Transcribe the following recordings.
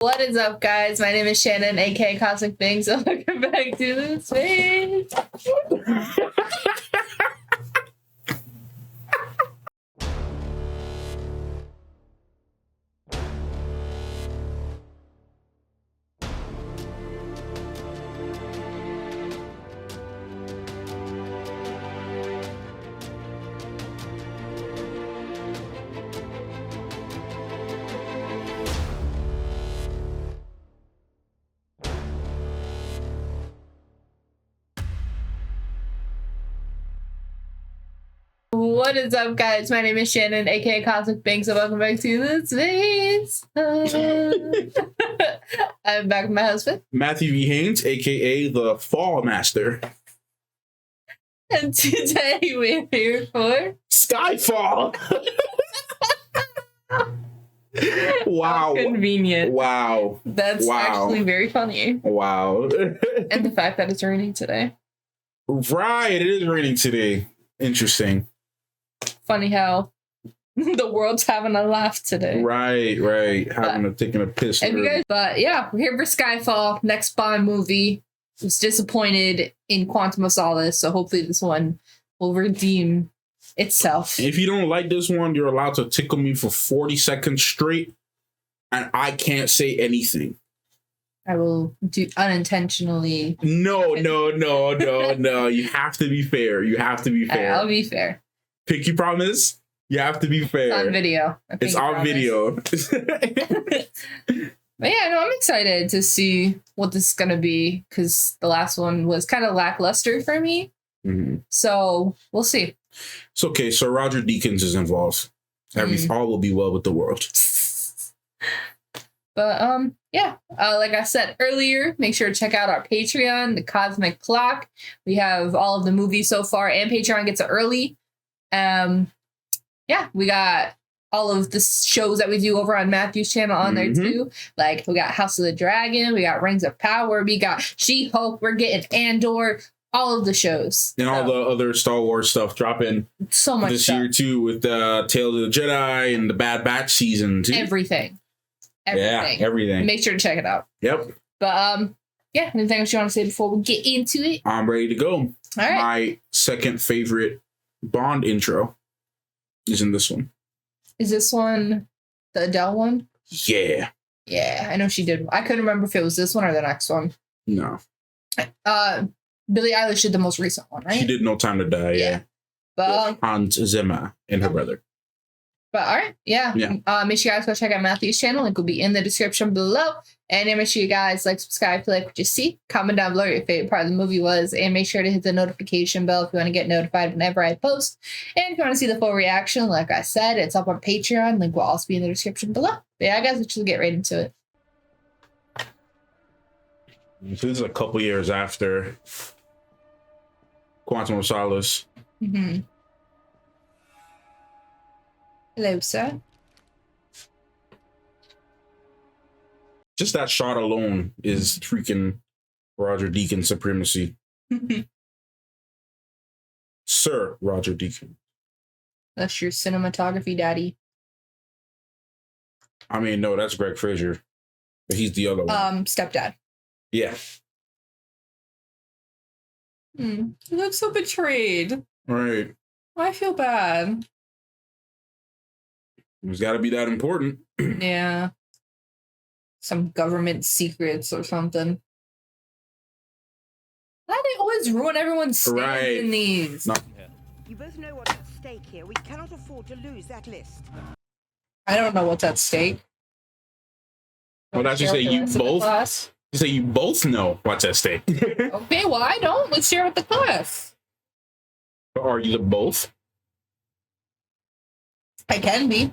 What is up, guys? My name is Shannon, aka Cosmic Things. So welcome back to the space. What is up, guys? My name is Shannon, aka Cosmic Things. So welcome back to the space. I'm back with my husband, Matthew V. Haynes, aka the Fall Master. and today we're here for Skyfall. Wow. How convenient. Wow. That's actually very funny. Wow. And the fact that it's raining today. Right, it is raining today. Interesting. Funny how the world's having a laugh today. Right. Taking a piss. But yeah, we're here for Skyfall, next Bond movie. Was disappointed in Quantum of Solace, so hopefully this one will redeem itself. If you don't like this one, you're allowed to tickle me for 40 seconds straight, and I can't say anything. I will do unintentionally. No. You have to be fair. I'll be fair. Pinky promise. You have to be fair. It's on video. It's on video. But yeah, no, I'm excited to see what this is going to be because the last one was kind of lackluster for me. Mm-hmm. So we'll see. It's okay. So Roger Deakins is involved. All will be well with the world. But yeah, like I said earlier, make sure to check out our Patreon, the Cosmic Clock. We have all of the movies so far, and Patreon gets it early. Yeah, we got all of the shows that we do over on Matthew's channel on there too. Like we got House of the Dragon, we got Rings of Power, we got She-Hulk, we're getting Andor, all of the shows. And all the other Star Wars stuff dropping so much this stuff. year too with Tales of the Jedi and the Bad Batch season too. Everything. Yeah, everything. Make sure to check it out. Yep. But yeah, anything else you want to say before we get into it? I'm ready to go. All right. My second favorite Bond intro is in this one. Is this one the Adele one? Yeah. Yeah, I know she did. I couldn't remember if it was this one or the next one. No. Billie Eilish did the most recent one, right? She did No Time to Die, yeah. But Hans Zimmer and her brother. But all right, yeah. Make sure you guys go check out Matthew's channel. Link will be in the description below. And make sure you guys like, subscribe, like what you see. Comment down below what your favorite part of the movie was. And make sure to hit the notification bell if you want to get notified whenever I post. And if you want to see the full reaction, like I said, it's up on Patreon. Link will also be in the description below. But yeah, guys, let's just get right into it. So this is a couple years after Quantum of Solace. Mm-hmm. Hello, sir. Just that shot alone is freaking Roger Deakins supremacy. Sir Roger Deakins. That's your cinematography daddy. I mean, no, that's Greg Fraser. But he's the other one. Stepdad. Yeah. He looks so betrayed. Right. I feel bad. It's got to be that important. Yeah. Some government secrets or something. Why do they always ruin everyone's stands in these? No. You both know what's at stake here. We cannot afford to lose that list. I don't know what's at stake. Well, that's just say you both. You say you both know what's at stake. Okay, well I don't. Let's share with the class. Are you the both? I can be.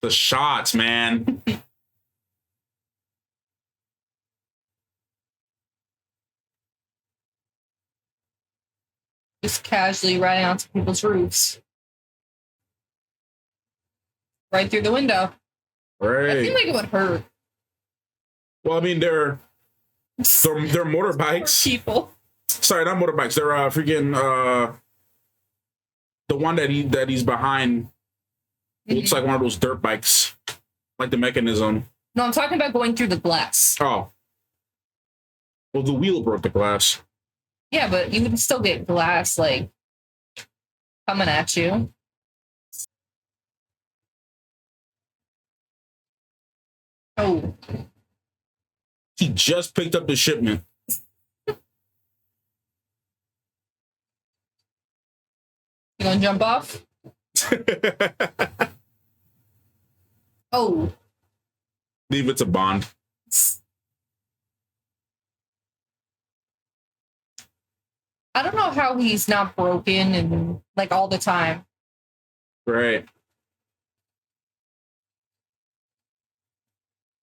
The shots, man. Just casually riding onto people's roofs. Right through the window. Right. I feel like it would hurt. Well, I mean, they're motorbikes. People. Sorry, not motorbikes. They're freaking the one that he's behind looks like one of those dirt bikes. Like the mechanism. No, I'm talking about going through the glass. Oh. Well, the wheel broke the glass. Yeah, but you can still get glass, like, coming at you. Oh. He just picked up the shipment. You gonna jump off? Oh. Leave it to Bond. I don't know how he's not broken and like all the time. Right.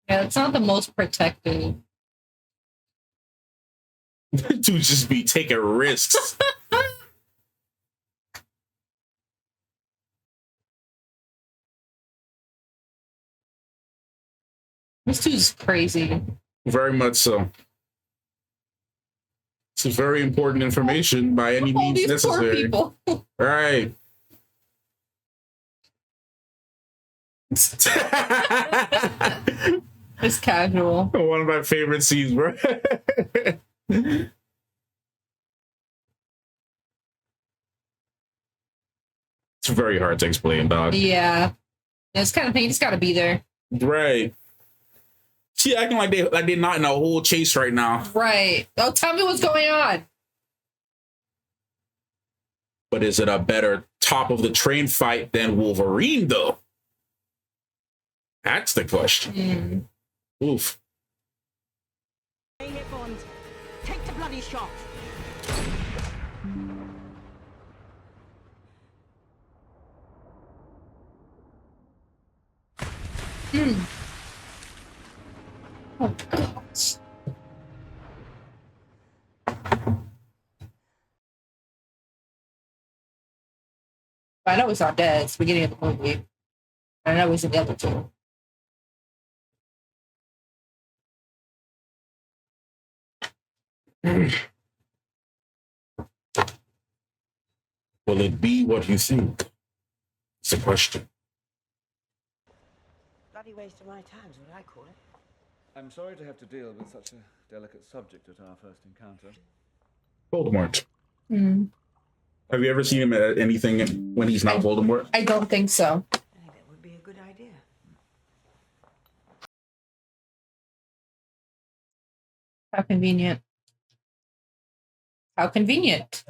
Yeah, it's not the most protective. To just be taking risks. This dude's crazy. Very much so. It's very important information by any means these necessary. Poor people. Right. It's casual. One of my favorite scenes, bro. It's very hard to explain, dog. Yeah. It's kind of thing. You just gotta be there. Right. She acting like they're not in a whole chase right now. Right. Oh, tell me what's going on. But is it a better top of the train fight than Wolverine, though? That's the question. Oof. Stay here, Bond. Take the bloody shot. Oh, God. I know he's not dead. It's the beginning of the movie. I know he's in the other two. Will it be what you think? It's a question. Bloody waste of my time is what I call it. I'm sorry to have to deal with such a delicate subject at our first encounter. Voldemort. Have you ever seen him at anything when he's not Voldemort? I don't think so. I think that would be a good idea. How convenient. How convenient.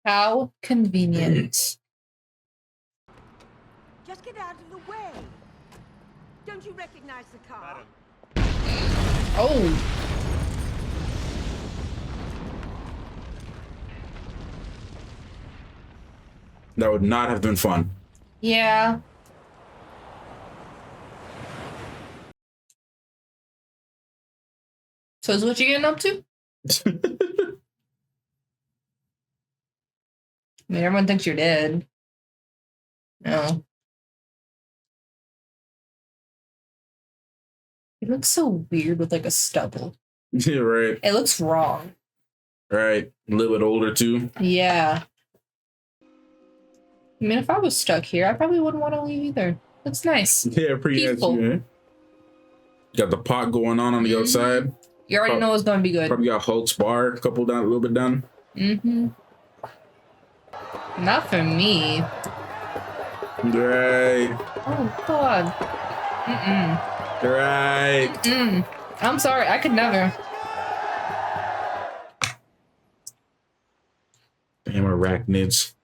How convenient. Just get out of the way. Don't you recognize the car? Oh. That would not have been fun. Yeah. So is what you getting up to? I mean, everyone thinks you're dead. No. It looks so weird with like a stubble. Yeah, right. It looks wrong. Right. A little bit older, too. Yeah. I mean, if I was stuck here, I probably wouldn't want to leave either. That's nice. Yeah, pretty nice. Peaceful. Yeah. Got the pot going on the outside. You already know it's going to be good. Probably got Hulk's bar, a couple down, a little bit down. Not for me. Right. Oh, God. Right. I'm sorry. I could never. Damn arachnids.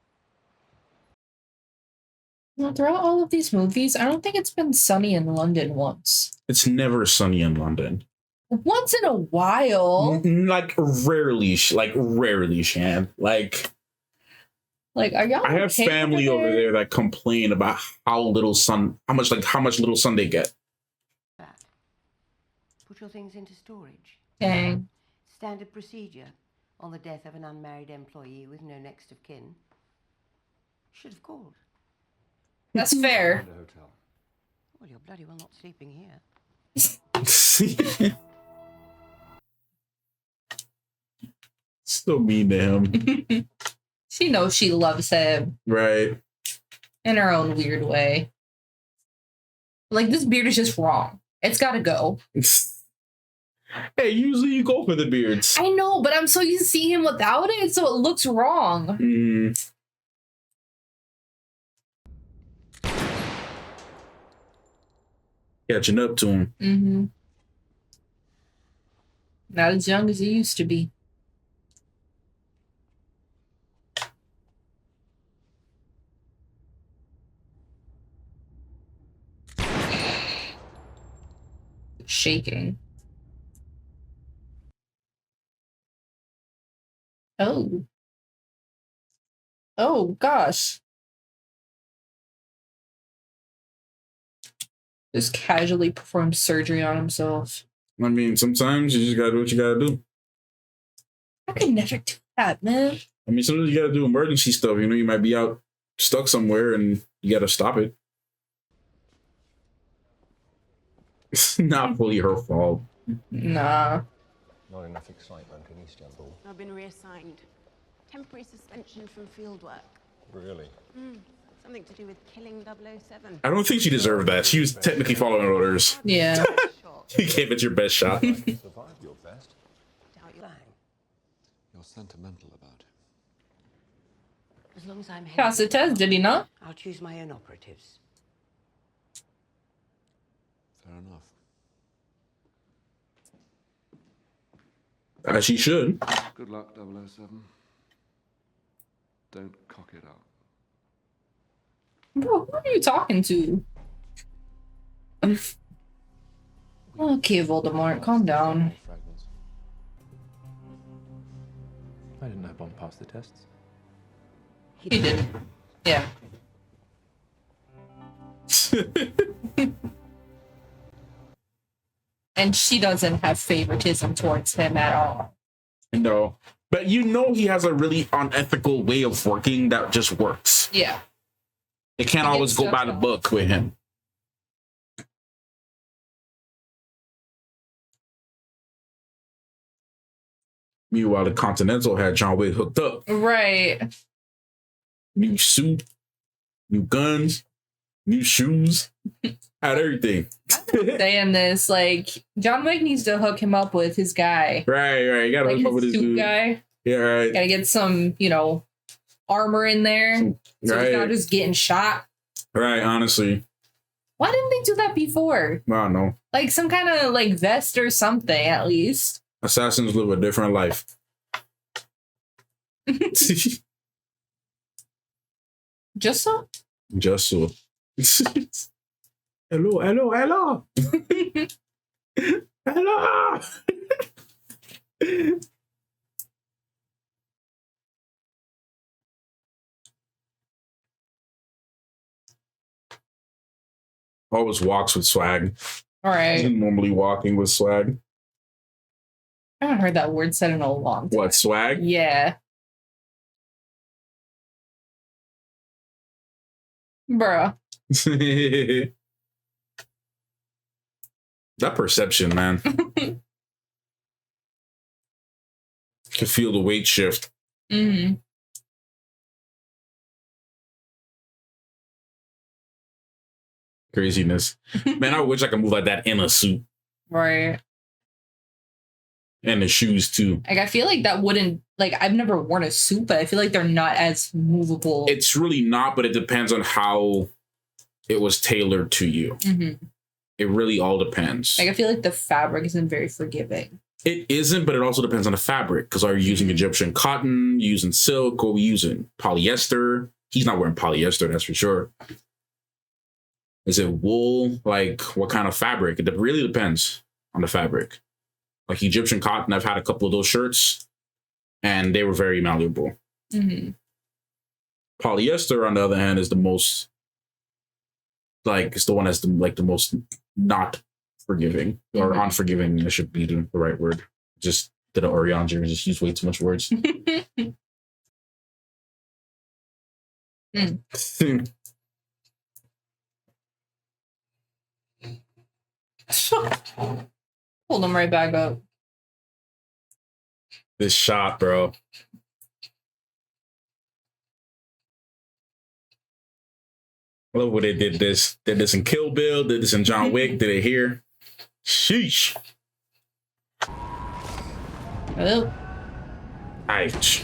Well, throughout all of these movies, I don't think it's been sunny in London once. It's never sunny in London. Once in a while. Like rarely, Shan. Like are y'all I have okay family over there that complain about how little sun little sun they get. Put your things into storage. Dang. Standard procedure on the death of an unmarried employee with no next of kin. Should have called. That's fair. Well, you're bloody well not sleeping here. Still mean to him. She knows she loves him. Right. In her own weird way. Like, this beard is just wrong. It's gotta go. Hey, usually you go for the beards. I know, but I'm so used to seeing him without it, so it looks wrong. Catching up to him. Mm-hmm. Not as young as he used to be. Shaking. Oh. Oh, gosh. Just casually performed surgery on himself. I mean, sometimes you just gotta do what you gotta do. I could never do that, man. I mean, sometimes you gotta do emergency stuff. You know, you might be out stuck somewhere and you gotta stop it. It's not fully her fault. Nah. Not enough excitement in Istanbul. I've been reassigned. Temporary suspension from fieldwork. Really? Something to do with killing 007. I don't think she deserved that. She was technically following orders. Yeah. You gave it your best shot. Survived your best. Doubt you lying. You're sentimental about him. As long as I'm here, Passed the test, did he not? I'll choose my own operatives. Fair enough. As she should. Good luck, 007. Don't cock it up. Bro, who are you talking to? Okay, Voldemort, calm down. Fragments. I didn't know Bond passed the tests. He did. Yeah. And she doesn't have favoritism towards him at all. No. But you know he has a really unethical way of working that just works. Yeah. It can't always go by the book with him. Meanwhile, the Continental had John Wick hooked up. Right. New suit, new guns, new shoes, had everything. Saying this, like, John Wick needs to hook him up with his guy. Right. You gotta Like hook him up with his suit dude. guy. Yeah, right. Gotta get some, armor in there. So he's not just getting shot. Right, honestly. Why didn't they do that before? I don't know. Like some kind of like vest or something, at least. Assassins live a different life. Just so? Just so. Hello. Hello. Always walks with swag. All right. Isn't normally walking with swag. I haven't heard that word said in a long time. What, swag? Yeah. Bruh. That perception, man. Can feel the weight shift. Mm-hmm. Craziness. Man, I wish I could move like that in a suit. Right. And the shoes, too. Like, I feel like that wouldn't, like, I've never worn a suit, but I feel like they're not as movable. It's really not, but it depends on how it was tailored to you. Mm-hmm. It really all depends. Like, I feel like the fabric isn't very forgiving. It isn't, but it also depends on the fabric. Because are you using Egyptian cotton, using silk, or are we using polyester? He's not wearing polyester, that's for sure. Is it wool? Like, what kind of fabric? It really depends on the fabric. Like Egyptian cotton, I've had a couple of those shirts, and they were very malleable. Mm-hmm. Polyester, on the other hand, is the most, like, it's the one that's the most not forgiving, or unforgiving, should be the right word. Just did an Orion and just used way too much words. Hold them right back up. This shot, bro. I love what they did this. Did this in Kill Bill, did this in John Wick, did it here. Sheesh. Oh. Ouch.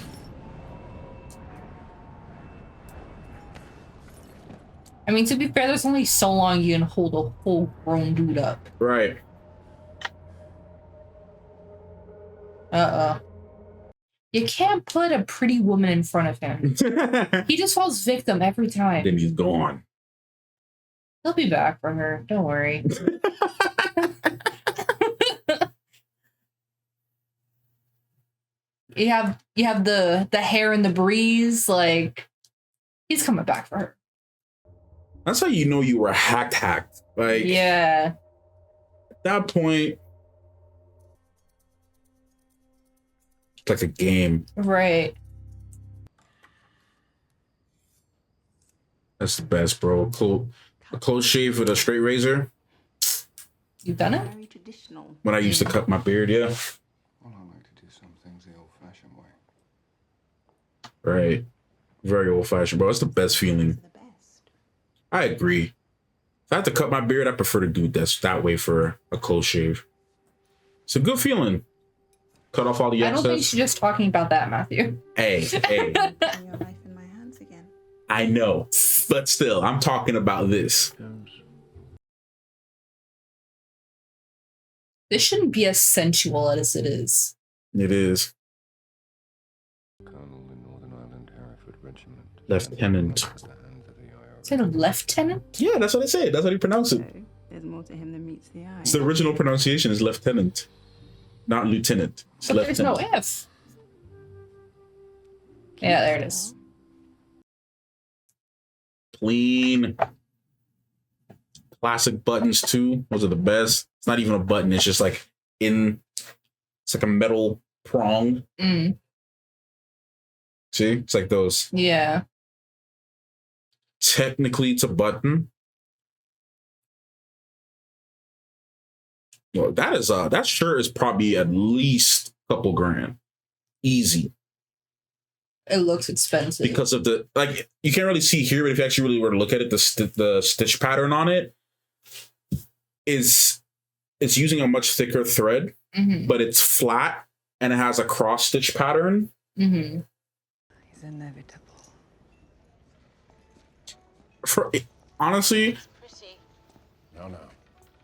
I mean, to be fair, there's only so long you can hold a whole grown dude up. Right. You can't put a pretty woman in front of him. He just falls victim every time. Then he's gone. He'll be back for her. Don't worry. You have the hair in the breeze, like he's coming back for her. That's how you know you were hacked. Like, yeah. At that point, it's like a game. Right. That's the best, bro. A close shave with a straight razor. You've done it? Very traditional. When I used to cut my beard, yeah. Well, I like to do some things the old-fashioned way. Right. Very old-fashioned, bro. It's the best feeling. The best. I agree. If I have to cut my beard, I prefer to do this that way for a close shave. It's a good feeling. Cut off all the I excess. don't think you're just talking about that, Matthew. Hey. Putting your life in my hands again. I know. But still, I'm talking about this. This shouldn't be as sensual as it is. It is. Colonel in Northern Ireland Hereford Regiment. Lieutenant. Is it a lieutenant? Yeah, that's what I said. That's how you pronounce it. So, there's more to him than meets the eye. It's the original pronunciation is lieutenant, not lieutenant. It's But there's no lieutenant. F. Yeah, there it is. Clean. Classic buttons too. Those are the best. It's not even a button. It's just like it's like a metal prong. Mm. See? It's like those. Yeah. Technically, it's a button. Well, that shirt is probably at least a couple grand. Easy. It looks expensive. Because of the, like, you can't really see here, but if you actually really were to look at it, the stitch pattern on it is, it's using a much thicker thread, but it's flat and it has a cross stitch pattern. It's inevitable. For honestly, No.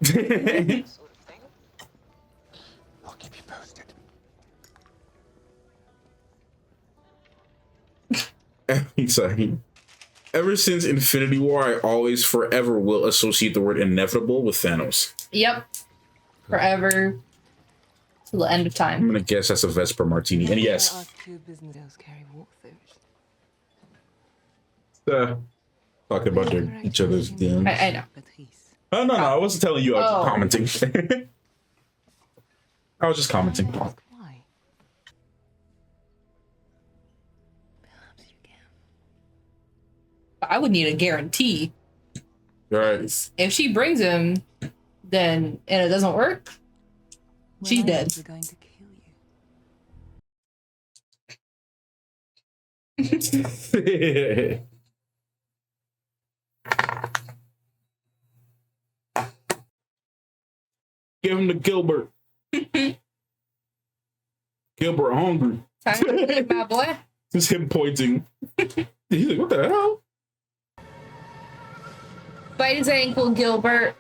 Sort of thing. I'll keep you posted. sorry. Ever since Infinity War, I always forever will associate the word inevitable with Thanos. Yep. Forever. Till the end of I'm time. gonna guess that's a Vesper Martini. And yes, Two business deals carry walkthroughs. talking about each other's games. I know. Patrice. Oh, no, I wasn't telling you. I was Oh. commenting. I was just commenting. Ask why? Perhaps you can. I would need a guarantee. Right. If she brings him, then and it doesn't work, she's When dead. We're going to kill you. Give him to Gilbert. Gilbert hungry. Time to eat, my boy. Just him pointing. He's like, what the hell? Bite his ankle, Gilbert.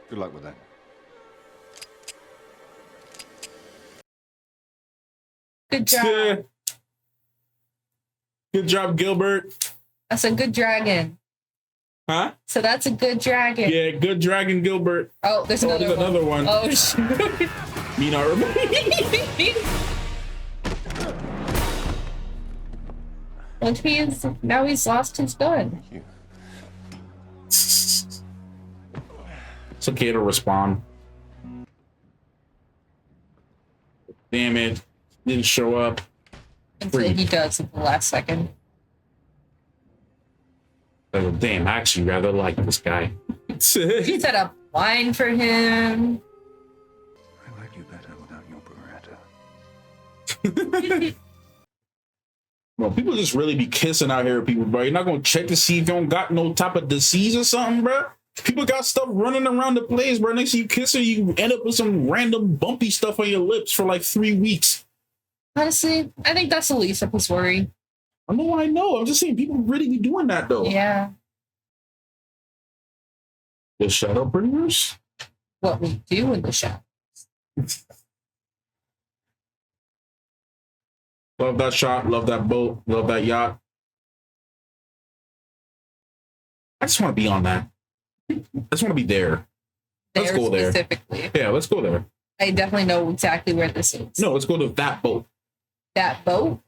Good luck with that. Good job. Good job, Gilbert. That's a good dragon. Huh? So that's a good dragon. Yeah, good dragon, Gilbert. Oh, there's Oh, another there's one. another one. Oh, shoot. Me not remember. Well, now he's lost his gun. It's okay to respond. Damn it. Didn't show up. Until he does at the last second. Like, well, damn, I actually rather like this guy. She set up wine for him. I like you better without your Bro, people just really be kissing out here, people, bro. You're not gonna check to see if you don't got no type of disease or something, bro. People got stuff running around the place, bro. Next time you kiss her, you end up with some random bumpy stuff on your lips for like 3 weeks. Honestly, I think that's the least of his worry. I know. I'm just saying people really be doing that though. Yeah. The shadow bringers? What we do in the shadows. Love that shot. Love that boat. Love that yacht. I just want to be on that. I just want to be there. Let's go there. Specifically. Yeah, let's go there. I definitely know exactly where this is. No, let's go to that boat. That boat?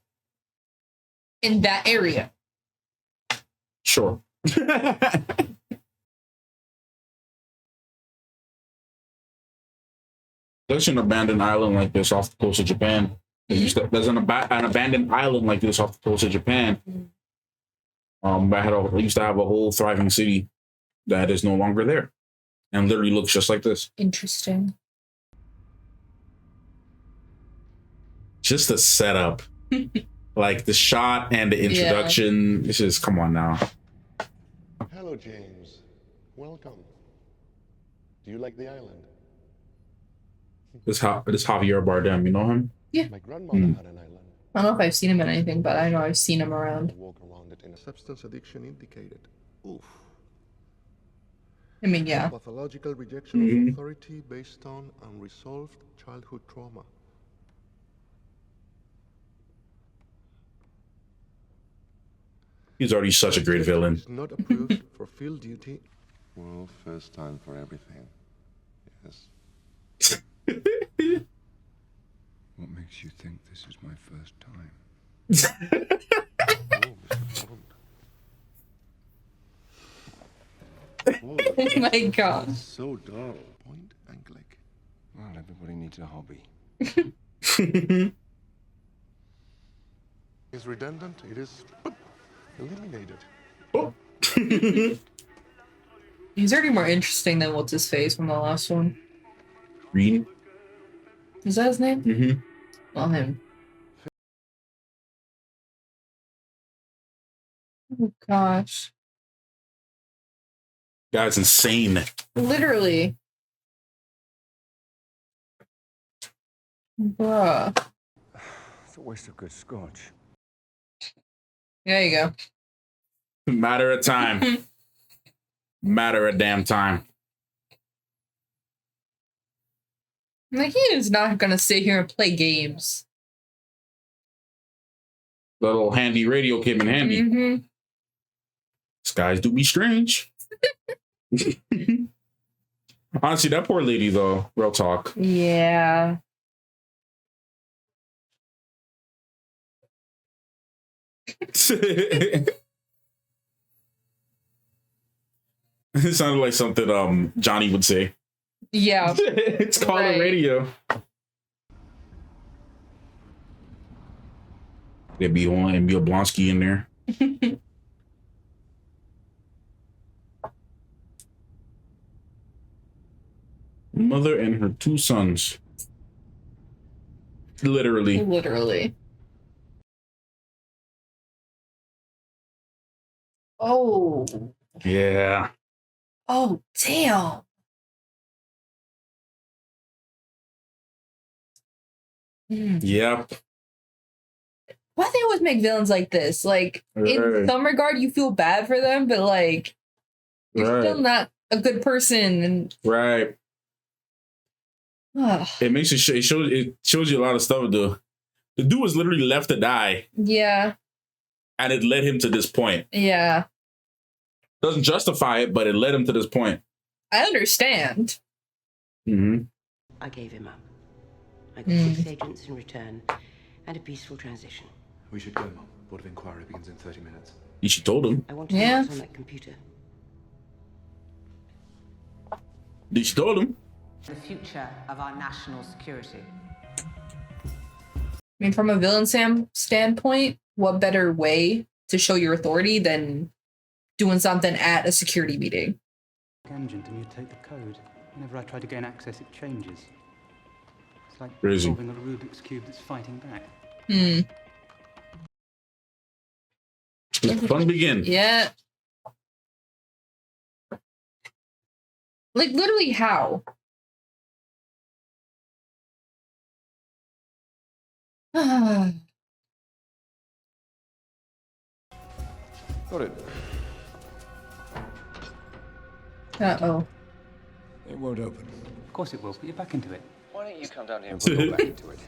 In that area. Sure. There's an abandoned island like this off the coast of Japan. There's an abandoned island like this off the coast of Japan. I used to have a whole thriving city that is no longer there, and literally looks just like this. Interesting. Just the setup, like the shot and the introduction. Yeah. This is come on now. Hello, James. Welcome. Do you like the island? This Javier Bardem, you know him? Yeah. My grandmother had an island. I don't know if I've seen him in anything, but I know I've seen him around. Walk around it in a substance addiction indicated. Oof. I mean, yeah. Pathological rejection of authority based on unresolved childhood trauma. He's already such a great villain. Not approved for field duty. Well, first time for everything. Yes. What makes you think this is my first time? Oh my god. So dull. Point and click. Well, everybody needs a hobby. It's redundant. It is eliminated. Oh. He's already more interesting than what's his face from the last one. Reed? Is that his name? Mm-hmm. Well, him. Oh gosh. Guy's insane. Literally. Bruh. It's a waste of good scotch. There you go. Matter of time. Matter of damn time. Like, he is not gonna sit here and play games. Little handy radio came in handy. Mm-hmm. Skies do be strange. Honestly, that poor lady, though. Real talk. Yeah. It sounded like something Johnny would say. Yeah. It's called a radio. There'd be one and be a Blonsky in there. Mother and her 2 sons. Literally. Literally. Oh. Yeah. Oh, damn. Yep. Why they always make villains like this? Like, in some regard, you feel bad for them, but like, you're still not a good person. And right. It makes it shows you a lot of stuff. The dude was literally left to die. Yeah. And it led him to this point. Yeah. Doesn't justify it, but it led him to this point. I understand. Mm-hmm. I gave him up. I got 6 agents in return and a peaceful transition. We should go, Mum. Board of Inquiry begins in 30 minutes. You should told him. I want to know what's on that computer. You should told him. The future of our national security. I mean, from a villain standpoint, what better way to show your authority than doing something at a security meeting? Engine to mutate the code. Whenever I try to gain access, it changes. It's like Crazy. solving a Rubik's Cube that's fighting back. Fun begin. Yeah. Like, literally, how? Got it. Uh-oh. It won't open. Of course it will. Put your back into it. Why don't you come down here and put your back into it?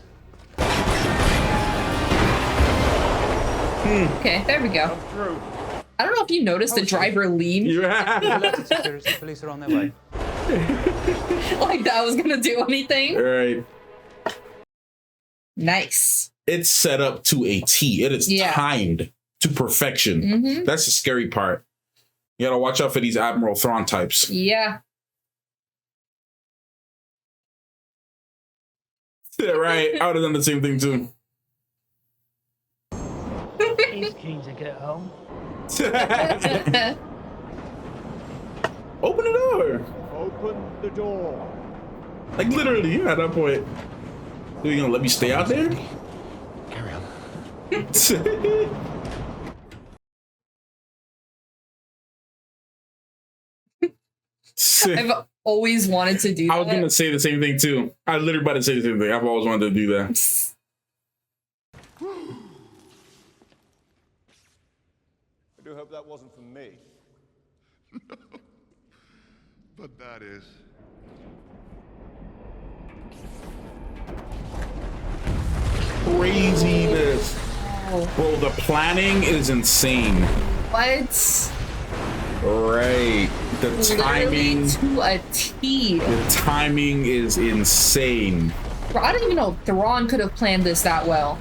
Okay, there we go. I'm through. I don't know if you noticed the driver leaned. The police are on their way. Like that was gonna do anything. All right. Nice. It's set up to a T. It is timed to perfection. That's the scary part. You gotta watch out for these Admiral Thrawn types. Yeah. Yeah, right. I would have done the same thing too. He's keen to get home. Open the door. Open the door. Like literally, at that point. Are you gonna let me stay out there? Carry on. I've always wanted to do that. I was gonna say the same thing too. I literally about to say the same thing. I've always wanted to do that. I do hope that wasn't for me. But that is. Craziness. Bro, the planning is insane. What? Right. The timing to a T. The timing is insane. Bro, I don't even know if Thrawn could have planned this that well.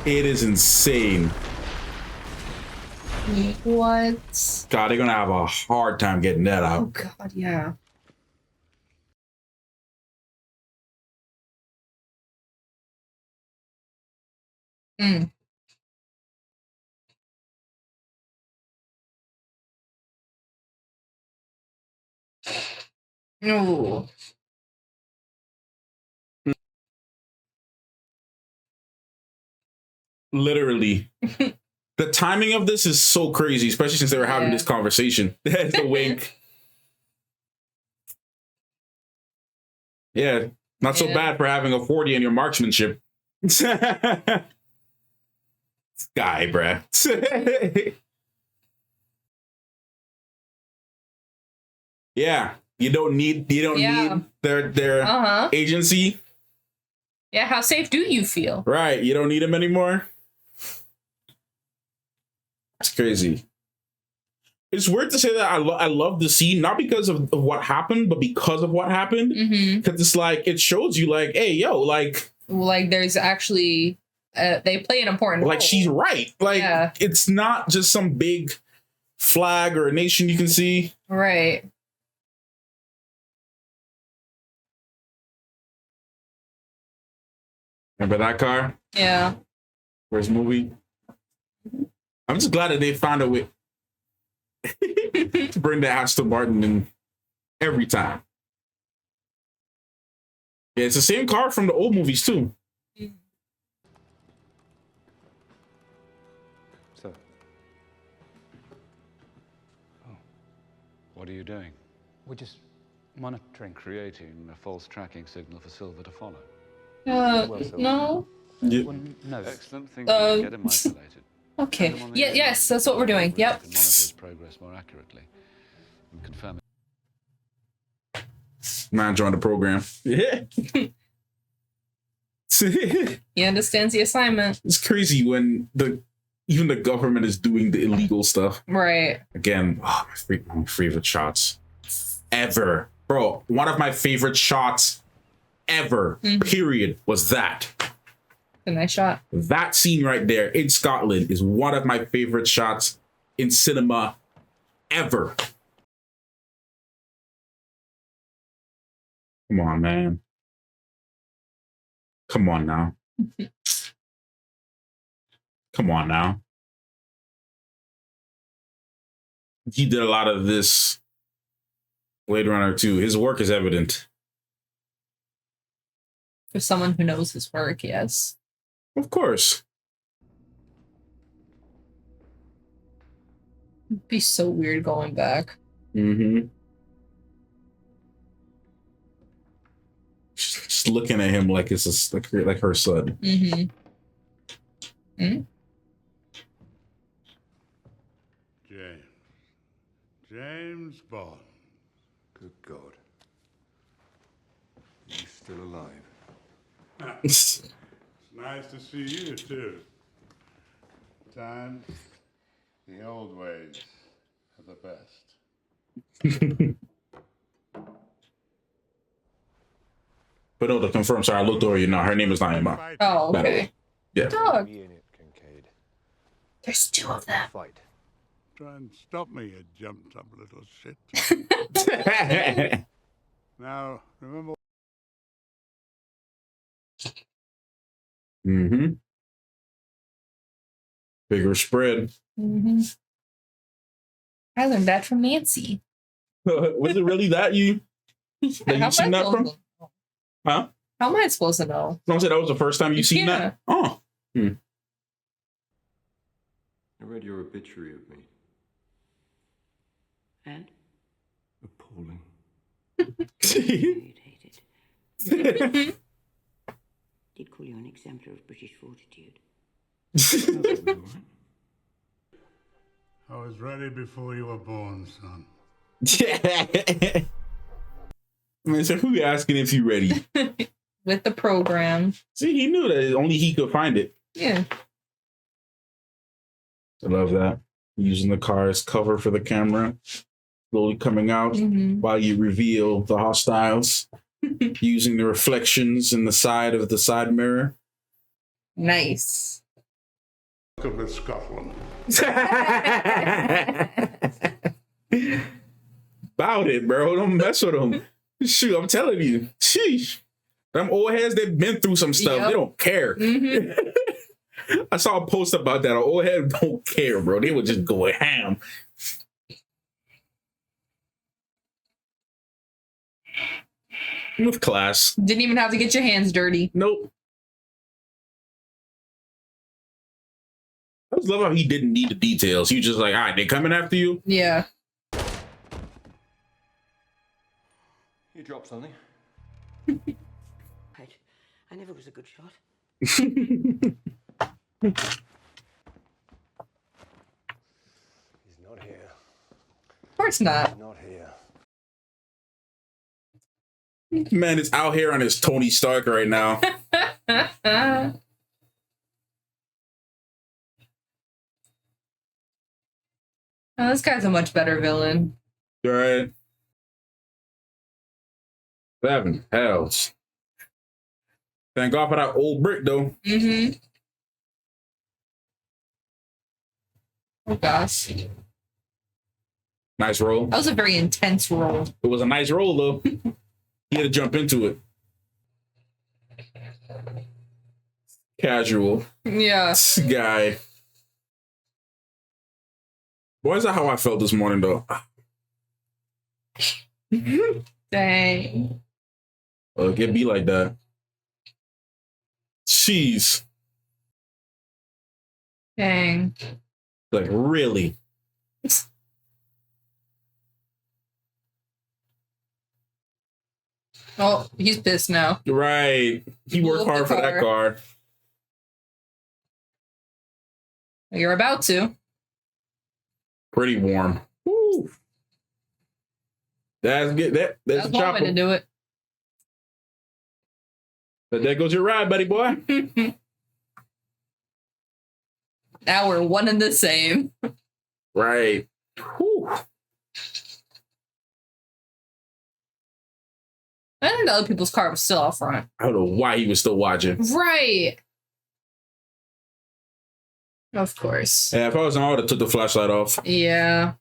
It is insane. What? God, they're gonna have a hard time getting that out. Oh God, yeah. No. Literally. The timing of this is so crazy, especially since they were having this conversation. That's a wink. Yeah, not so bad for having a 40 in your marksmanship. Guy, bruh. Yeah, you don't need their agency. Yeah, how safe do you feel? Right, you don't need them anymore. It's crazy. It's weird to say that I love the scene, not because of what happened, but because of what happened. Because it's like, it shows you like, hey, yo, like there's actually, they play an important role. She's right. Like, it's not just some big flag or a nation you can see. Right. Remember that car? Yeah. First movie. I'm just glad that they found a way to bring the Aston Martin in every time. Yeah, it's the same car from the old movies too. So. Oh. What are you doing? We're just monitoring. Creating a false tracking signal for Silver to follow. No. Yeah. Well, no. Excellent thing to get him isolated. Okay. Yeah. Yes, that's what we're doing. Yep. Monitor his progress more accurately and confirm it. Man joined the program. Yeah. He understands the assignment. It's crazy when even the government is doing the illegal stuff. Right. Again, my favorite shots ever. Bro, one of my favorite shots ever, period, was that. A nice shot. That scene right there in Scotland is one of my favorite shots in cinema ever. Come on, man. Come on now. Come on now. He did a lot of this Blade Runner 2. His work is evident. For someone who knows his work, yes. Of course. It'd be so weird going back. Mm-hmm. Just looking at him like it's like her son. Mm-hmm. James Bond. Good God. You still alive? It's Nice to see you, too. Times, the old ways are the best. But no, to confirm, sorry, I looked over you now. Her name is not Emma. Oh, okay. Yeah. Dog. There's two of them. Fight. Try and stop me, you jumped up little shit. Now, remember. Mm-hmm. Bigger spread. Mm-hmm. I learned that from Nancy. Was it really that you seen that from? Huh? How am I supposed to know? Don't say that was the first time you seen that? Oh. I read your obituary of me. And? Appalling. You'd hate it. Did call you an exemplar of British fortitude. I was ready before you were born, son. Man, so who you asking if you ready? With the program. See, he knew that only he could find it. Yeah. I love that. Using the car as cover for the camera. Slowly coming out while you reveal the hostiles. Using the reflections in the side of the side mirror. Nice. Welcome to Scotland. About it, bro. Don't mess with them. Shoot, I'm telling you. Sheesh. Them old heads, they've been through some stuff. Yep. They don't care. I saw a post about that. An old head don't care, bro. They would just go ham. With class. Didn't even have to get your hands dirty. Nope. I just love how he didn't need the details. He was just like, all right, they coming after you? Yeah. You dropped something. I never was a good shot. He's not here. Of course not. He's not here. Man, it's out here on his Tony Stark right now. Oh, this guy's a much better villain. Right. 7 hells. Thank God for that old brick, though. Oh, gosh. Nice roll. That was a very intense roll. It was a nice roll, though. He had to jump into it. Casual. Yeah. This guy. Why is that how I felt this morning, though? Dang. Oh, it can be like that. Jeez. Dang. Like, really? Oh, he's pissed now. Right. He worked hard for that car. You're about to. Pretty warm. Woo. That's good. That's one way to do it. But there goes your ride, buddy boy. Now we're one and the same. Right. Whew. I think the other people's car was still out front. I don't know why he was still watching. Right. Of course. Yeah, if I was him, I would have took the flashlight off. Yeah.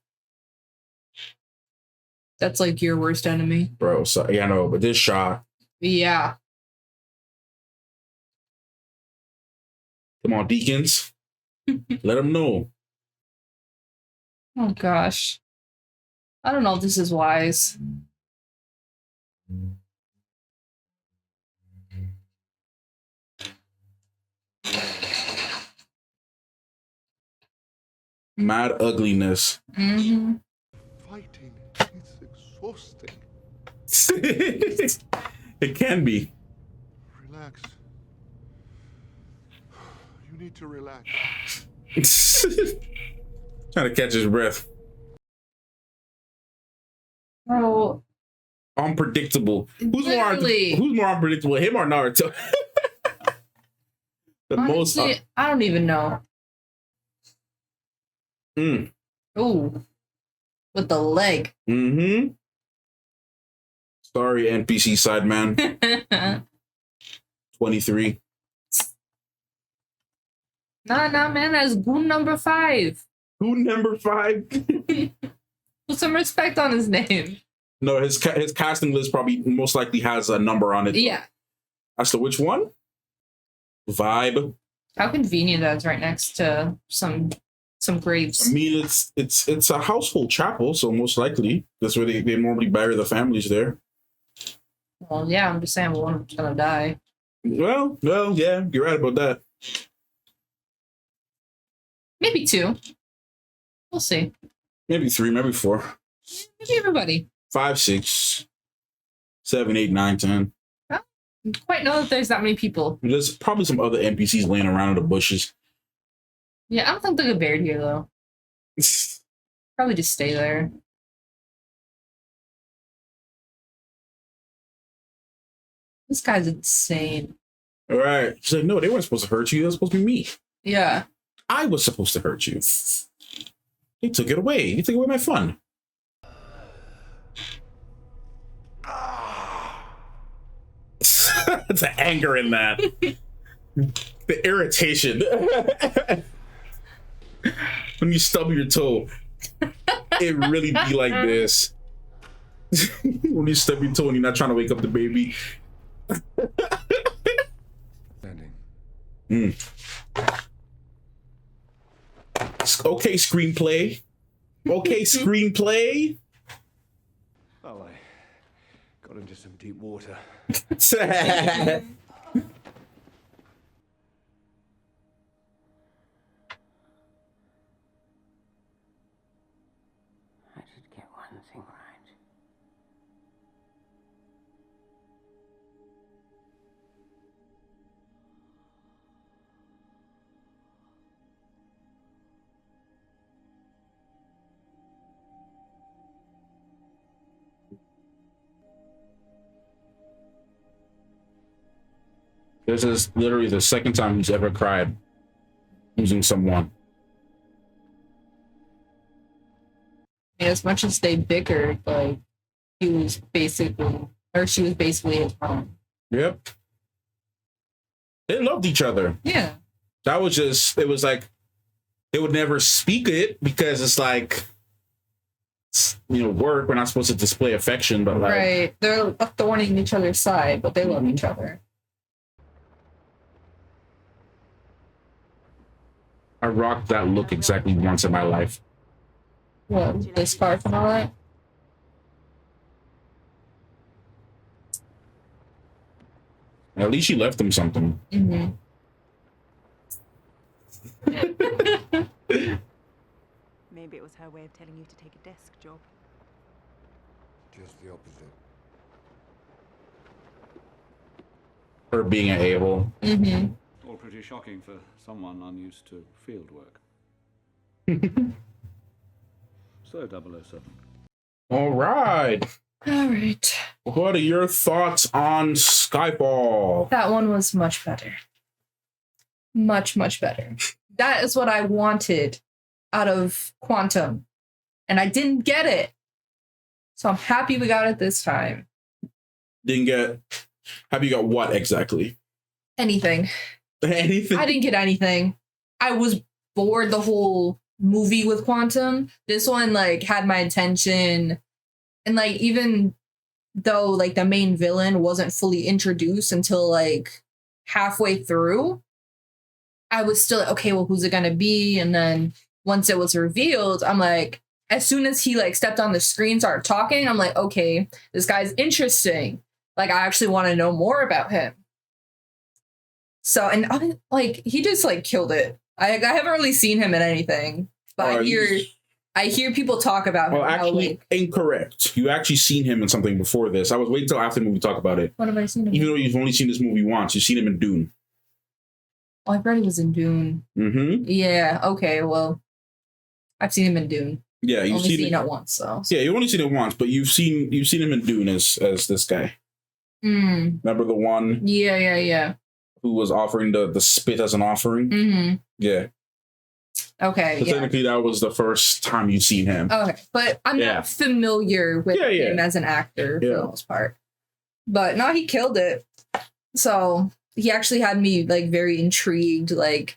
That's like your worst enemy. Bro, so, yeah, I know, but this shot. Yeah. Come on, Deacons. Let them know. Oh, gosh. I don't know if this is wise. Mad ugliness. Mm-hmm. Fighting is exhausting. It can be. Relax. You need to relax. Trying to catch his breath. Bro. Unpredictable. Who's Literally. more unpredictable, him or Naruto? Honestly, I don't even know. Ooh. With the leg. Mm-hmm. Sorry, NPC side man. 23. Nah, man. That's goon number 5. Goon number 5? Put some respect on his name. No, his casting list probably most likely has a number on it. Yeah. As to which one? Vibe. How convenient that is right next to some graves. I mean, it's a household chapel, so most likely that's where they normally bury the families there. Well, yeah, I'm just saying one of them's gonna die. Well, yeah, you're right about that. Maybe 2. We'll see. Maybe 3, maybe 4. Maybe everybody. 5, 6, 7, 8, 9, 10. I don't quite know if there's that many people. There's probably some other NPCs laying around in the bushes. Yeah, I don't think they'll get buried here though. Probably just stay there. This guy's insane. All right. She's like, no, they weren't supposed to hurt you. That was supposed to be me. Yeah. I was supposed to hurt you. They took it away. They took away my fun. The anger in that. The irritation. When you stub your toe, it really be like this. When you stub your toe and you're not trying to wake up the baby. Okay, screenplay. Okay, screenplay. Oh, I got into some deep water. I did get one thing right. This is literally the second time he's ever cried losing someone. As much as they bickered, like she was basically his mom. Yep. They loved each other. Yeah. That was just, it was like, they would never speak it because it's like, work. We're not supposed to display affection, but like. Right. They're a thorn in each other's side, but they love each other. I rocked that look exactly once in my life. What? The scarf and all that? At least she left him something. Mm-hmm. Maybe it was her way of telling you to take a desk job. Just the opposite. Her being an a-hole. Mm-hmm. All pretty shocking for someone unused to field work. So, 007. All right. All right. What are your thoughts on Skyfall? That one was much better. Much, much better. That is what I wanted out of Quantum. And I didn't get it. So I'm happy we got it this time. Have you got what exactly? Anything. Anything? I didn't get anything. I was bored the whole movie with Quantum. This one had my attention. And even though the main villain wasn't fully introduced until halfway through, I was still okay, well, who's it gonna be? And then once it was revealed, I'm like, as soon as he stepped on the screen, started talking, I'm like, okay, this guy's interesting. I actually want to know more about him. So, and he just killed it. I haven't really seen him in anything. But I hear people talk about him. Well, actually, incorrect. You actually seen him in something before this. I was waiting till after the movie to talk about it. What have I seen him? Even though you've only seen this movie once, you've seen him in Dune. Oh, I heard he was in Dune. Mm-hmm. Yeah. Okay. Well, I've seen him in Dune. Yeah, you've only seen it once. So. Yeah, you've only seen it once, but you've seen him in Dune as this guy. Remember the one? Yeah. Who was offering the spit as an offering? Mm-hmm. Yeah. Okay. So technically, that was the first time you've seen him. Okay, but I'm not familiar with him as an actor for the most part. But no, he killed it. So he actually had me like very intrigued. Like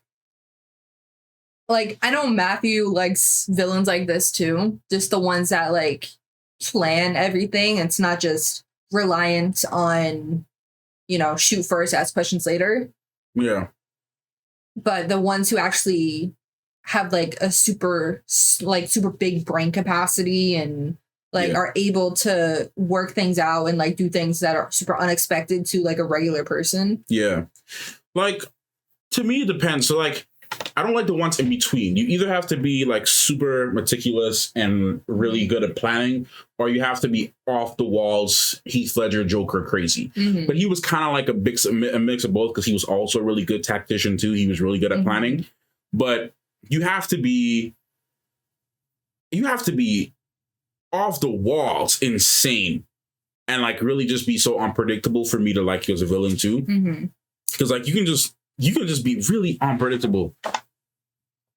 I know Matthew likes villains like this too. Just the ones that like plan everything. It's not just reliant on, shoot first, ask questions later. Yeah. But the ones who actually have like a super big brain capacity and are able to work things out and like do things that are super unexpected to like a regular person. Yeah. Like, to me, it depends. So like, I don't like the ones in between. You either have to be like super meticulous and really good at planning, or you have to be off the walls, Heath Ledger, Joker crazy. Mm-hmm. But he was kind of like a mix of both because he was also a really good tactician too. He was really good at planning. But you have to be off the walls insane and like really just be so unpredictable for me to like you as a villain too. Because like you can just be really unpredictable,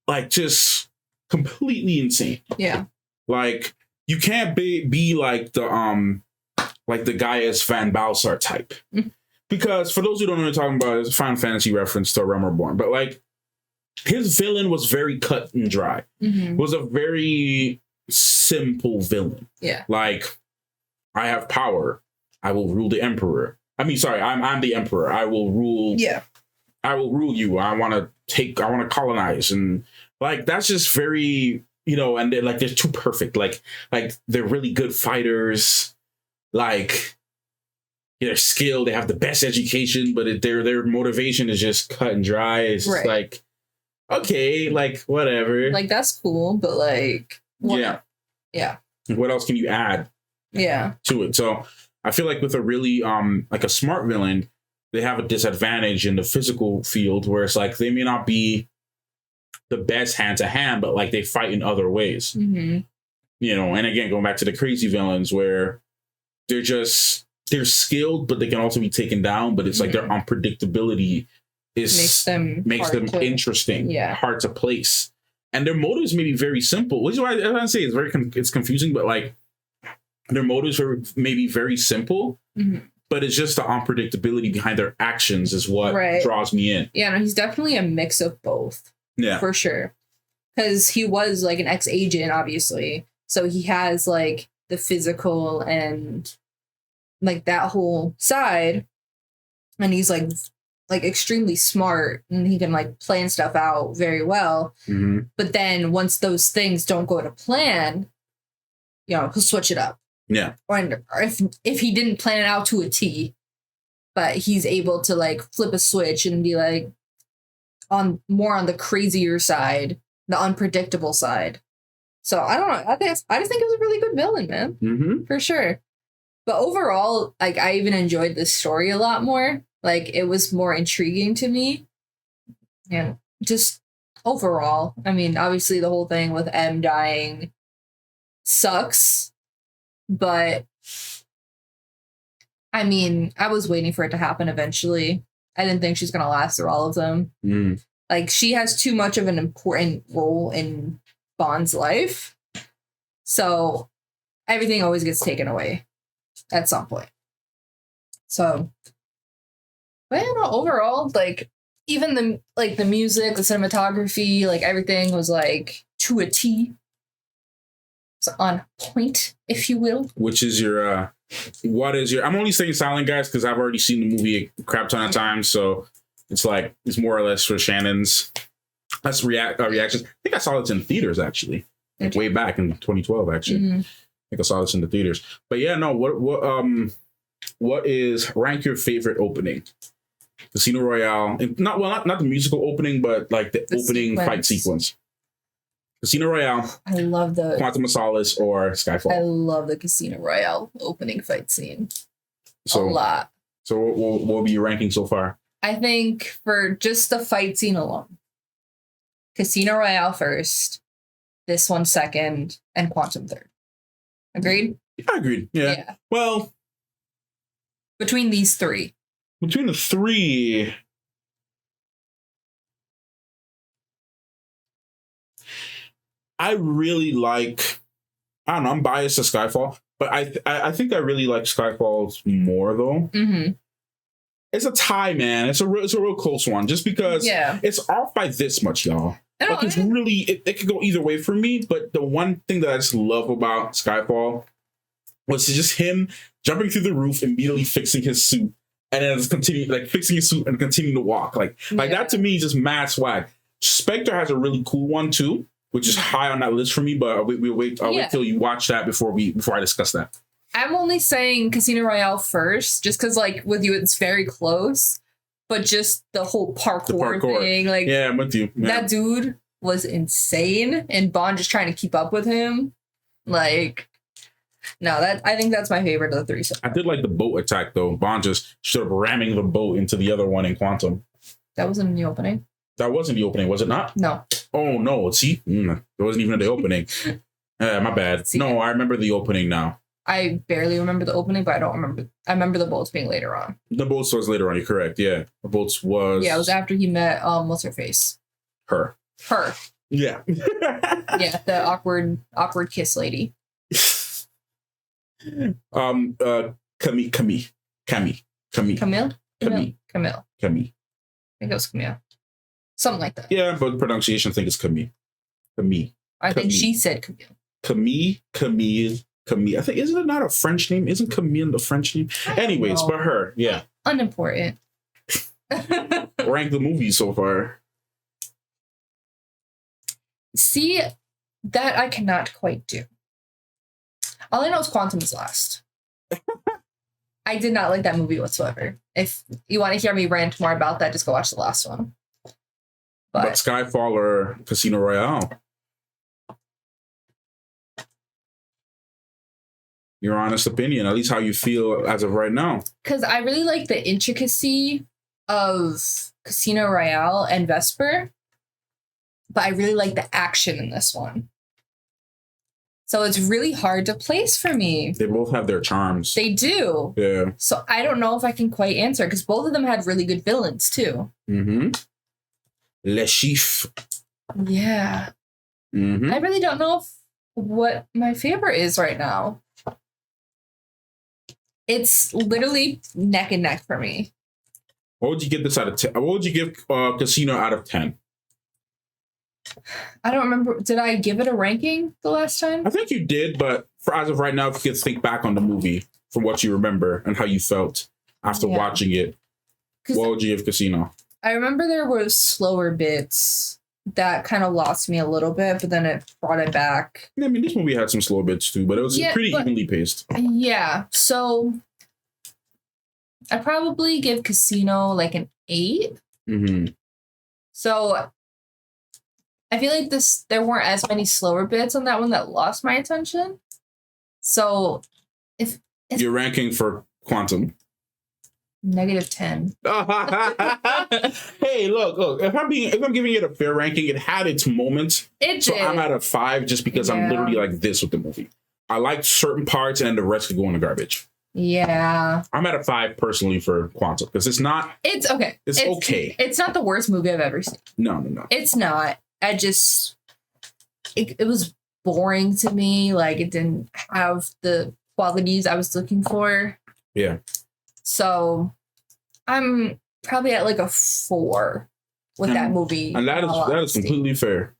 like just completely insane. Yeah, like you can't be like the guy as Van Balsar type. Because for those who don't know what I'm talking about, it's a Final Fantasy reference to Realm Reborn, but like his villain was very cut and dry. Was a very simple villain. Yeah, like I have power, I will rule the emperor. I mean, sorry, I'm the emperor. I will rule. Yeah. I will rule you. I want to colonize. And like, that's just very, and they're like, they're too perfect. Like they're really good fighters. Like they're skilled. They have the best education, but their motivation is just cut and dry. It's just like, okay, like whatever. Like that's cool. But like, what? Yeah. What else can you add? Yeah. To it. So I feel like with a really, like a smart villain, they have a disadvantage in the physical field where it's like they may not be the best hand to hand, but like they fight in other ways. And again, going back to the crazy villains where they're skilled, but they can also be taken down. But it's like their unpredictability makes them interesting, hard to place. And their motives may be very simple, which is why I say it's confusing, but like their motives may be very simple. But it's just the unpredictability behind their actions is what draws me in. Yeah, no, he's definitely a mix of both. Yeah. For sure. Because he was like an ex-agent, obviously. So he has like the physical and like that whole side. And he's like extremely smart and he can like plan stuff out very well. But then once those things don't go to plan, he'll switch it up. Yeah. Or if he didn't plan it out to a T, but he's able to like flip a switch and be like more on the crazier side, the unpredictable side. So I don't know. I just think it was a really good villain, man. For sure. But overall, like I even enjoyed this story a lot more. Like it was more intriguing to me. And just overall, I mean, obviously the whole thing with M dying sucks. But I mean, I was waiting for it to happen eventually. I didn't think she's going to last through all of them. Like, she has too much of an important role in Bond's life. So everything always gets taken away at some point. So, but overall, like, even the music, the cinematography, like, everything was, like, to a T. On point, if you will. Which is your I'm only saying silent, guys, because I've already seen the movie a crap ton of times, so it's like it's more or less for Shannon's reactions. I think I saw this in theaters actually, like way back in 2012 actually. I think I saw this in the theaters. But yeah, no, what is rank your favorite opening? Casino Royale. Not the musical opening, but like the opening fight sequence. Casino Royale, I love the Quantum of Solace, or Skyfall. I love the Casino Royale opening fight scene. So, a lot. So what will be your ranking so far? I think for just the fight scene alone, Casino Royale first, this one second, and Quantum third. Agreed? I agreed. Yeah. Well, between these three. Between the three, I really like. I don't know. I'm biased to Skyfall, but I think I really like Skyfall's more though. Mm-hmm. It's a tie, man. It's a real close one, just because it's off by this much, y'all. Like it's really it could go either way for me. But the one thing that I just love about Skyfall was just him jumping through the roof, immediately fixing his suit, and then just continue fixing his suit and continuing to walk. Like that to me is just mad swag. Spectre has a really cool one too, which is high on that list for me. But I'll wait till you watch that before I discuss that. I'm only saying Casino Royale first, just because with you it's very close, but just the whole parkour thing, I'm with you. Yeah. That dude was insane, and Bond just trying to keep up with him. I think that's my favorite of the three. I did like the boat attack though. Bond just stood up ramming the boat into the other one in Quantum. That wasn't in the opening. That wasn't the opening, was it not? No. Oh no! See, it wasn't even in the opening. My bad. No, I remember the opening now. I barely remember the opening, but I don't remember. I remember the boats being later on. The boats was later on. You're correct. Yeah, the boats was. Yeah, it was after he met what's her face. Her. Yeah, Yeah. the awkward kiss lady. Camille. Camille. I think it was Camille. Something like that. Yeah, but pronunciation I think it's Camille. I think she said Camille. Camille. I think, isn't it not a French name? Isn't Camille the French name? Anyways, but her, yeah. Unimportant. Rank the movie so far. See, that I cannot quite do. All I know is Quantum was last. I did not like that movie whatsoever. If you want to hear me rant more about that, just go watch the last one. But Skyfall or Casino Royale? Your honest opinion, at least how you feel as of right now. Because I really like the intricacy of Casino Royale and Vesper, but I really like the action in this one. So it's really hard to place for me. They both have their charms. They do. Yeah. So I don't know if I can quite answer, because both of them had really good villains too. Mm-hmm. Le Chiffre. Yeah. Mm-hmm. I really don't know what my favorite is right now. It's literally neck and neck for me. What would you give this out of 10? What would you give Casino out of 10? I don't remember. Did I give it a ranking the last time? I think you did, but as of right now, if you could think back on the movie from what you remember and how you felt after watching it, what would you give Casino? I remember there were slower bits that kind of lost me a little bit, but then it brought it back. I mean, this movie had some slow bits too, but it was pretty evenly paced. Yeah, so I probably give Casino an 8. Mm-hmm. So I feel like there weren't as many slower bits on that one that lost my attention. So if you're ranking for Quantum. -10. Hey, look. If I'm giving it a fair ranking, it had its moments. So I'm at a 5 just because I'm literally like this with the movie. I liked certain parts and then the rest could go in the garbage. Yeah. I'm at a 5 personally for Quantum because it's not. It's okay. It's okay. It's not the worst movie I've ever seen. No. It's not. It was boring to me. It didn't have the qualities I was looking for. Yeah. So I'm probably at a 4 with that movie. And that is completely fair.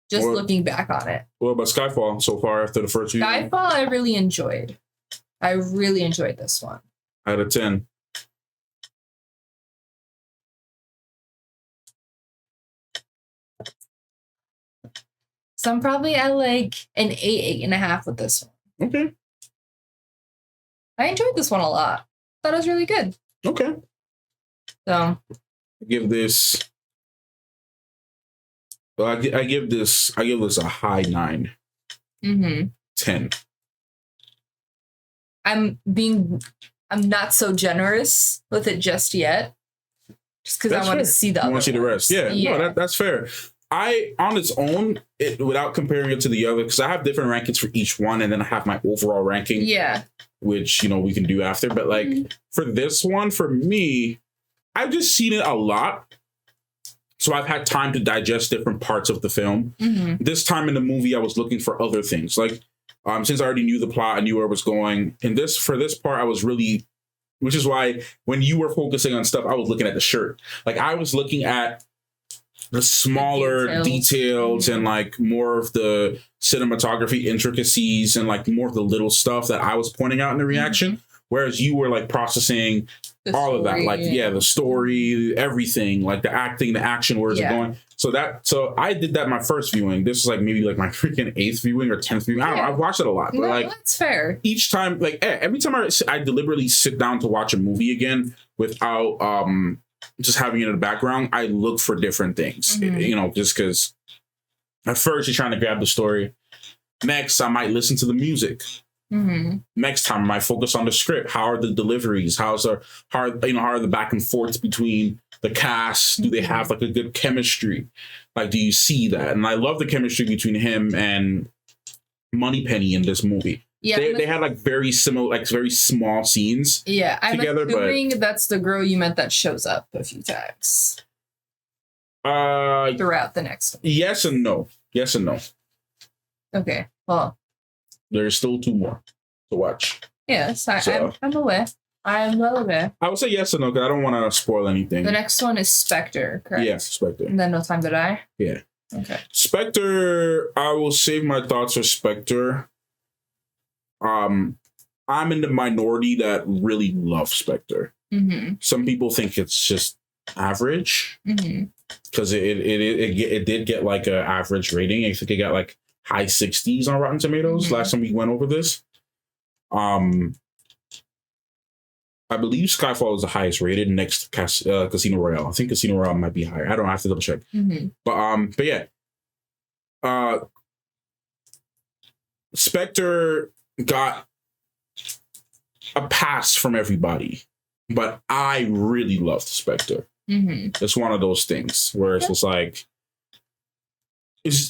Just looking back on it. What about Skyfall so far after the first few? Skyfall I really enjoyed. I really enjoyed this one. Out of 10. So I'm probably at an 8.5 with this one. Okay. I enjoyed this one a lot. Thought it was really good. Okay. So give this But I give this a high 9. 10. I'm not so generous with it just yet. Just because I want to see the other. I want to see the rest. Yeah. No, that's fair. I, on its own, without comparing it to the other, because I have different rankings for each one, and then I have my overall ranking. Yeah. Which, we can do after. But like for this one, for me, I've just seen it a lot. So I've had time to digest different parts of the film. This time in the movie, I was looking for other things. Like, since I already knew the plot, I knew where it was going. And for this part, I was really, which is why when you were focusing on stuff, I was looking at the shirt. Like, I was looking at the smaller details and like more of the cinematography intricacies and like more of the little stuff that I was pointing out in the reaction. Whereas you were like processing all of that, like, the story, everything, like the acting, the action, where is it going? So I did that my first viewing. This is like maybe like my freaking 8th viewing or 10th viewing. I don't know. I've watched it a lot, but like that's fair. Each time, like every time I deliberately sit down to watch a movie again without just having it in the background, I look for different things, just because at first you're trying to grab the story. Next, I might listen to the music. Next time, I might focus on the script. How are the deliveries? How are the back and forths between the cast? Do they have like a good chemistry? Like, do you see that? And I love the chemistry between him and Moneypenny in this movie. Yeah, they had like very similar, like very small scenes. Yeah, I'm assuming that's the girl you meant that shows up a few times. Throughout the next one. Yes and no. Yes and no. Okay. Well, there's still 2 more to watch. Yes, I'm aware. I'm well aware. I would say yes and no because I don't want to spoil anything. The next one is Spectre, correct? Yeah, Spectre. And then No Time to Die? Yeah. Okay. Spectre, I will save my thoughts for Spectre. I'm in the minority that really love Spectre. Some people think it's just average because it did get like an average rating. I think it got like high 60s on Rotten Tomatoes last time we went over this. I believe Skyfall is the highest rated next to Casino Royale. I think Casino Royale might be higher. I don't have to double check. But yeah. Spectre got a pass from everybody, but I really loved Spectre. It's one of those things where it's just like,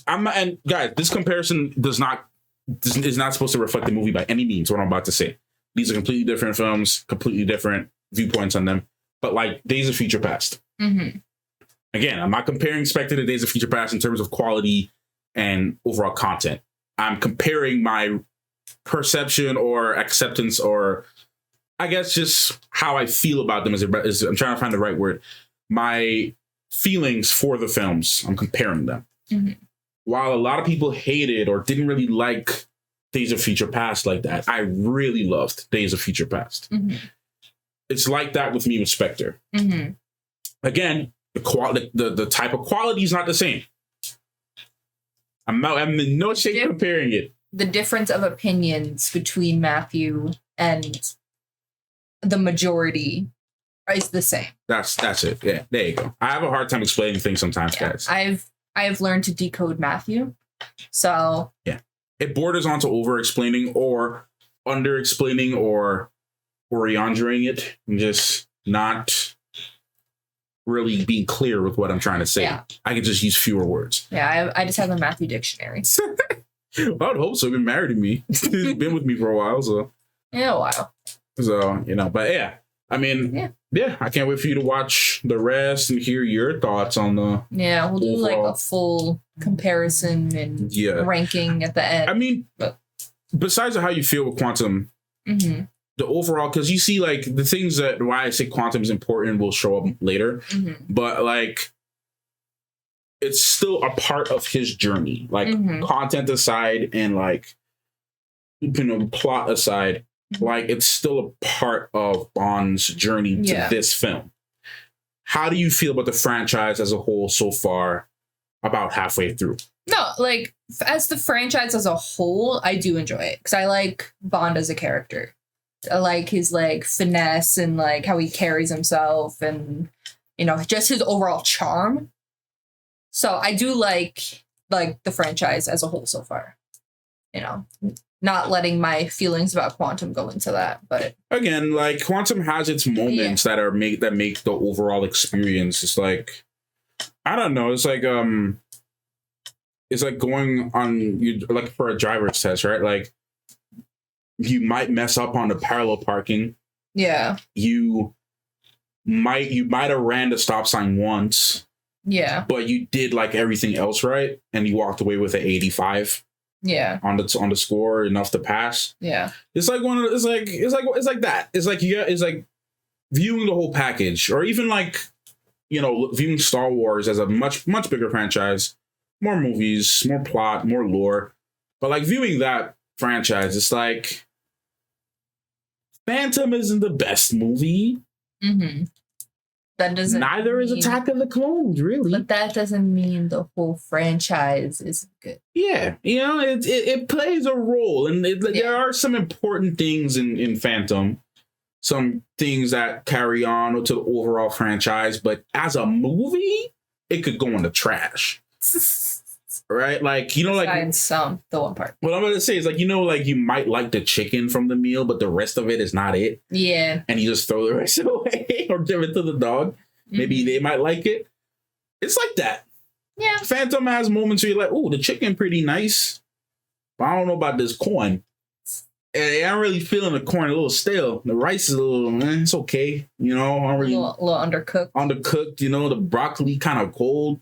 and guys, this comparison is not supposed to reflect the movie by any means. What I'm about to say, these are completely different films, completely different viewpoints on them. But like Days of Future Past, again, I'm not comparing Spectre to Days of Future Past in terms of quality and overall content. I'm comparing my perception or acceptance, or I guess just how I feel about them. I'm trying to find the right word. My feelings for the films, I'm comparing them. While a lot of people hated or didn't really like Days of Future Past like that, I really loved Days of Future Past. It's like that with me with Spectre. Again, the type of quality is not the same. I'm in no shape comparing it. The difference of opinions between Matthew and the majority is the same. That's it. Yeah, there you go. I have a hard time explaining things sometimes, guys. I've learned to decode Matthew. So yeah, it borders onto over explaining or under explaining or oriandering it and just not really being clear with what I'm trying to say. I can just use fewer words. Yeah, I just have a Matthew dictionary. I would hope so. He's been married to me. He's been with me for a while, so yeah, a while. So but yeah, I mean, yeah, I can't wait for you to watch the rest and hear your thoughts on the. Yeah, we'll do like a full comparison and ranking at the end. I mean, besides how you feel with Quantum, the overall, because you see, like the things that why I say Quantum is important will show up later, but like it's still a part of his journey, like content aside and like plot aside. Like it's still a part of Bond's journey to this film. How do you feel about the franchise as a whole so far, about halfway through? No, like as the franchise as a whole, I do enjoy it because I like Bond as a character. I like his like finesse and like how he carries himself and just his overall charm. So I do like the franchise as a whole so far. You know, not letting my feelings about Quantum go into that, but again, like Quantum has its moments that make the overall experience. It's like, I don't know. It's like going on like for a driver's test, right? Like you might mess up on the parallel parking. Yeah. You might have ran the stop sign once. Yeah. But you did like everything else right, and you walked away with an 85. Yeah. On the score, enough to pass. Yeah. It's like it's like that. It's like it's like viewing the whole package, or even like, you know, viewing Star Wars as a much bigger franchise, more movies, more plot, more lore. But like viewing that franchise, it's like Phantom isn't the best movie. Mm-hmm. That doesn't. Neither is Attack of the Clones, really. But that doesn't mean the whole franchise is good. Yeah, you know, it plays a role, and there are some important things in Phantom, some things that carry on to the overall franchise. But as a movie, it could go in the trash, right? Like, you know, like the one part. What I'm gonna say is, like, you know, like you might like the chicken from the meal, but the rest of it is not it. Yeah, and you just throw the rest away or give it to the dog. Maybe they might like it. It's like that. Yeah. Phantom has moments where you're like, "Oh, the chicken pretty nice, but I don't know about this corn. And I'm really feeling the corn a little stale. The rice is a little, it's okay. You know, I'm really a little undercooked. Undercooked, you know, the broccoli kind of cold.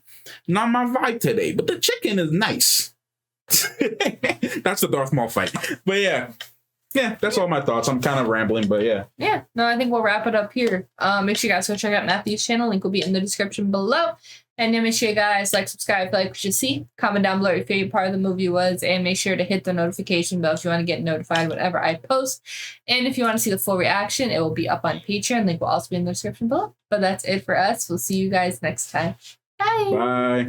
Not my vibe today, but the chicken is nice." That's the Darth Maul fight. But yeah, that's all my thoughts. I'm kind of rambling, but yeah. Yeah, no, I think we'll wrap it up here. Make sure you guys go check out Matthew's channel. Link will be in the description below. And then make sure you guys like, subscribe, like what you see. Comment down below what your favorite part of the movie was. And make sure to hit the notification bell if you want to get notified whenever I post. And if you want to see the full reaction, it will be up on Patreon. Link will also be in the description below. But that's it for us. We'll see you guys next time. Bye. Bye.